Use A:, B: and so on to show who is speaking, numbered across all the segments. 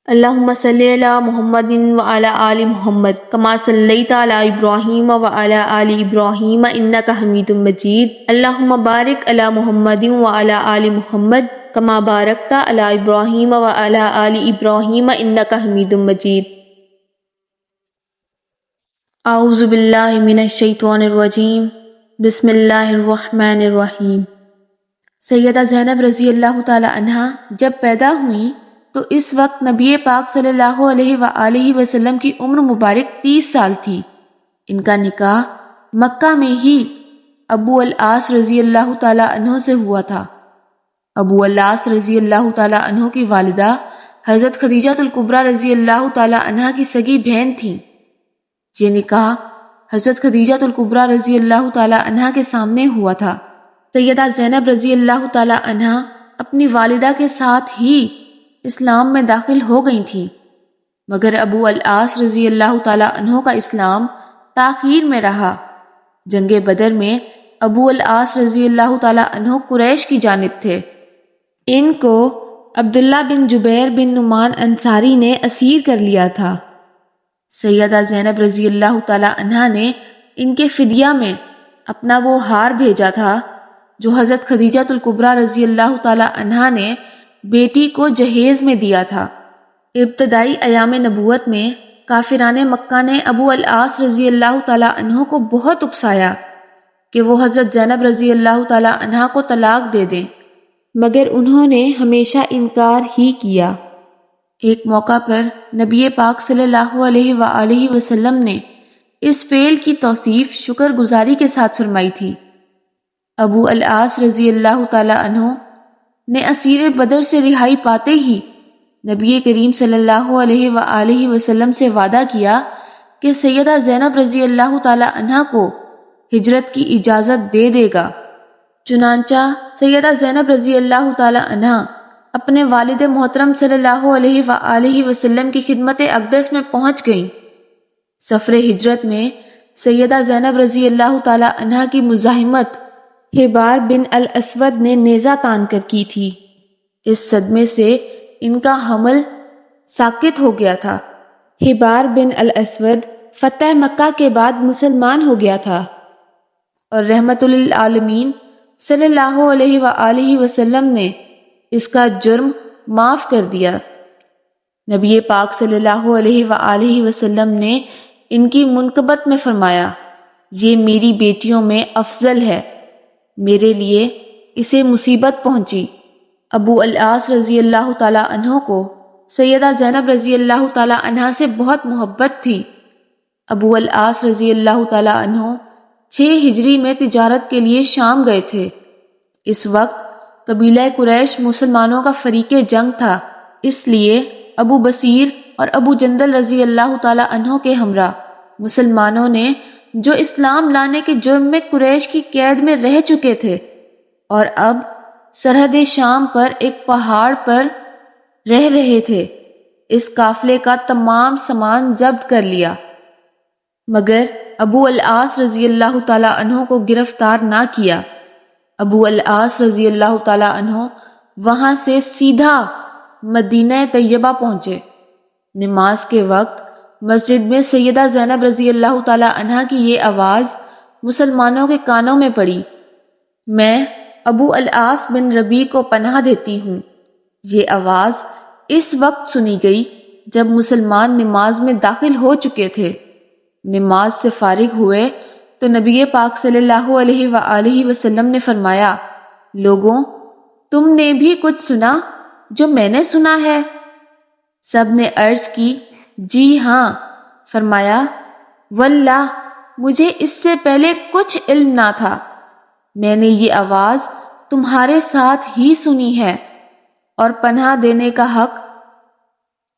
A: اللہم صلی علی محمد وعلی آل محمد کما صلیت علی ابراہیم وعلی آل ابراہیم انک حمید مجید۔ اللہم بارک علی محمد وعلی آل محمد کما بارکت علی ابراہیم وعلی آل ابراہیم انک حمید مجید۔ اعوذ باللہ من الشیطان الرجیم، بسم اللہ الرحمن الرحیم۔ سیدہ زینب رضی اللہ تعالی عنہا جب پیدا ہوئیں تو اس وقت نبی پاک صلی اللہ علیہ وآلہ وسلم کی عمر مبارک 30 سال تھی۔ ان کا نکاح مکہ میں ہی ابو العاص رضی اللہ تعالیٰ عنہ سے ہوا تھا۔ ابو العاص رضی اللہ تعالیٰ عنہ کی والدہ حضرت خدیجہ الکبریٰ رضی اللہ تعالیٰ عنہ کی سگی بہن تھیں۔ یہ نکاح حضرت خدیجہ الکبریٰ رضی اللہ تعالیٰ عنہ کے سامنے ہوا تھا۔ سیدہ زینب رضی اللہ تعالیٰ عنہ اپنی والدہ کے ساتھ ہی اسلام میں داخل ہو گئی تھیں، مگر ابو العاص رضی اللہ تعالیٰ عنہ کا اسلام تاخیر میں رہا۔ جنگ بدر میں ابو العاص رضی اللہ تعالیٰ عنہ قریش کی جانب تھے۔ ان کو عبداللہ بن جبیر بن نعمان انصاری نے اسیر کر لیا تھا۔ سیدہ زینب رضی اللہ تعالیٰ عنہ نے ان کے فدیہ میں اپنا وہ ہار بھیجا تھا جو حضرت خدیجہ الکبریٰ رضی اللہ تعالیٰ عنہ نے بیٹی کو جہیز میں دیا تھا۔ ابتدائی ایام نبوت میں کافران مکہ نے ابو العاص رضی اللہ تعالیٰ عنہ کو بہت اکسایا کہ وہ حضرت زینب رضی اللہ تعالیٰ عنہ کو طلاق دے دیں، مگر انہوں نے ہمیشہ انکار ہی کیا۔ ایک موقع پر نبی پاک صلی اللہ علیہ وآلہ وسلم نے اس فعل کی توصیف شکر گزاری کے ساتھ فرمائی تھی۔ ابو العاص رضی اللہ تعالیٰ عنہ نے اسیر بدر سے رہائی پاتے ہی نبی کریم صلی اللہ علیہ وآلہ وسلم سے وعدہ کیا کہ سیدہ زینب رضی اللہ تعالیٰ عنہ کو ہجرت کی اجازت دے دے گا۔ چنانچہ سیدہ زینب رضی اللہ تعالیٰ عنہ اپنے والد محترم صلی اللہ علیہ وآلہ وسلم کی خدمت اقدس میں پہنچ گئیں۔ سفر ہجرت میں سیدہ زینب رضی اللہ تعالیٰ عنہ کی مزاحمت حبار بن الاسود نے نیزہ تان کر کی تھی۔ اس صدمے سے ان کا حمل ساقط ہو گیا تھا۔ حبار بن الاسود فتح مکہ کے بعد مسلمان ہو گیا تھا اور رحمت للعالمین صلی اللہ علیہ وآلہ وسلم نے اس کا جرم معاف کر دیا۔ نبی پاک صلی اللہ علیہ وآلہ وسلم نے ان کی منقبت میں فرمایا، یہ میری بیٹیوں میں افضل ہے، میرے لیے اسے مصیبت پہنچی۔ ابو العاص رضی اللہ تعالیٰ عنہ کو سیدہ زینب رضی اللہ تعالیٰ عنہ سے بہت محبت تھی۔ ابو العاص رضی اللہ تعالیٰ عنہ 6 ہجری میں تجارت کے لیے شام گئے تھے۔ اس وقت قبیلہ قریش مسلمانوں کا فریق جنگ تھا، اس لیے ابو بصیر اور ابو جندل رضی اللہ تعالیٰ عنہ کے ہمراہ مسلمانوں نے جو اسلام لانے کے جرم میں قریش کی قید میں رہ چکے تھے اور اب سرحد شام پر ایک پہاڑ پر رہ رہے تھے، اس قافلے کا تمام سامان ضبط کر لیا، مگر ابو العاص رضی اللہ تعالیٰ عنہ کو گرفتار نہ کیا۔ ابو العاص رضی اللہ تعالیٰ عنہ وہاں سے سیدھا مدینہ طیبہ پہنچے۔ نماز کے وقت مسجد میں سیدہ زینب رضی اللہ تعالیٰ عنہ کی یہ آواز مسلمانوں کے کانوں میں پڑی، میں ابو العاص بن ربیع کو پناہ دیتی ہوں۔ یہ آواز اس وقت سنی گئی جب مسلمان نماز میں داخل ہو چکے تھے۔ نماز سے فارغ ہوئے تو نبی پاک صلی اللہ علیہ وآلہ وسلم نے فرمایا، لوگوں، تم نے بھی کچھ سنا جو میں نے سنا ہے؟ سب نے عرض کی، جی ہاں۔ فرمایا، واللہ مجھے اس سے پہلے کچھ علم نہ تھا، میں نے یہ آواز تمہارے ساتھ ہی سنی ہے، اور پناہ دینے کا حق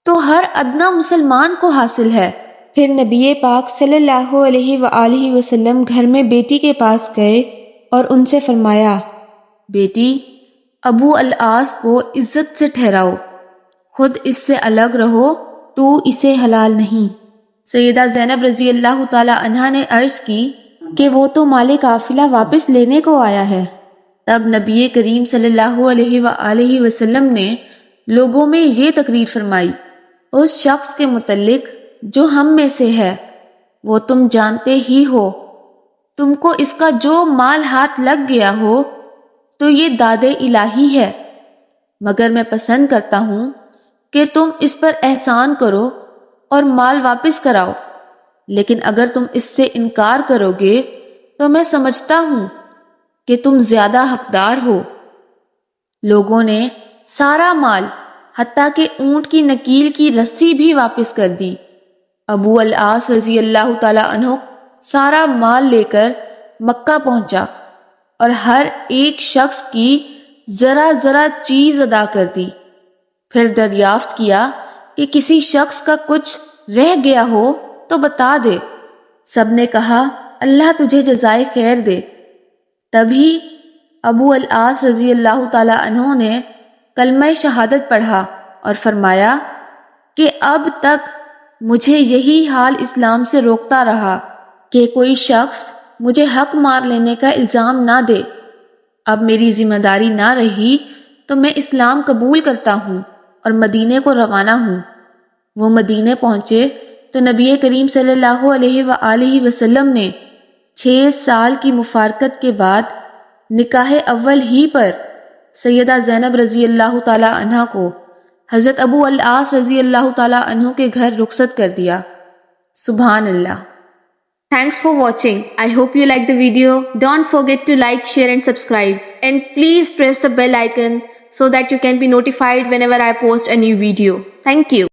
A: تو ہر ادنا مسلمان کو حاصل ہے۔ پھر نبی پاک صلی اللہ علیہ وآلہ وسلم گھر میں بیٹی کے پاس گئے اور ان سے فرمایا، بیٹی، ابو العاص کو عزت سے ٹھہراؤ، خود اس سے الگ رہو، تو اسے حلال نہیں۔ سیدہ زینب رضی اللہ تعالی عنہا نے عرض کی کہ وہ تو مال قافلہ واپس لینے کو آیا ہے۔ تب نبی کریم صلی اللہ علیہ وآلہ وسلم نے لوگوں میں یہ تقریر فرمائی، اس شخص کے متعلق جو ہم میں سے ہے، وہ تم جانتے ہی ہو۔ تم کو اس کا جو مال ہاتھ لگ گیا ہو تو یہ داد الہی ہے، مگر میں پسند کرتا ہوں کہ تم اس پر احسان کرو اور مال واپس کراؤ، لیکن اگر تم اس سے انکار کرو گے تو میں سمجھتا ہوں کہ تم زیادہ حقدار ہو۔ لوگوں نے سارا مال حتیٰ کہ اونٹ کی نکیل کی رسی بھی واپس کر دی۔ ابو العاص رضی اللہ تعالی عنہ سارا مال لے کر مکہ پہنچا اور ہر ایک شخص کی ذرا ذرا چیز ادا کر دی۔ پھر دریافت کیا کہ کسی شخص کا کچھ رہ گیا ہو تو بتا دے۔ سب نے کہا اللہ تجھے جزائے خیر دے۔ تبھی ابو العاص رضی اللہ تعالی عنہ نے کلمہ شہادت پڑھا اور فرمایا کہ اب تک مجھے یہی حال اسلام سے روکتا رہا کہ کوئی شخص مجھے حق مار لینے کا الزام نہ دے۔ اب میری ذمہ داری نہ رہی تو میں اسلام قبول کرتا ہوں اور مدینے کو روانہ ہوں۔ وہ مدینے پہنچے تو نبی کریم صلی اللہ علیہ وآلہ وسلم نے 6 سال کی مفارقت کے بعد نکاح اول ہی پر سیدہ زینب رضی اللہ تعالی عنہ کو حضرت ابو العاص رضی اللہ تعالی عنہ کے گھر رخصت کر دیا۔ سبحان اللہ۔ Thanks for watching. I hope you liked the video. Don't forget to like, share and subscribe. And please press the bell icon so that you can be notified whenever I post a new video. Thank you.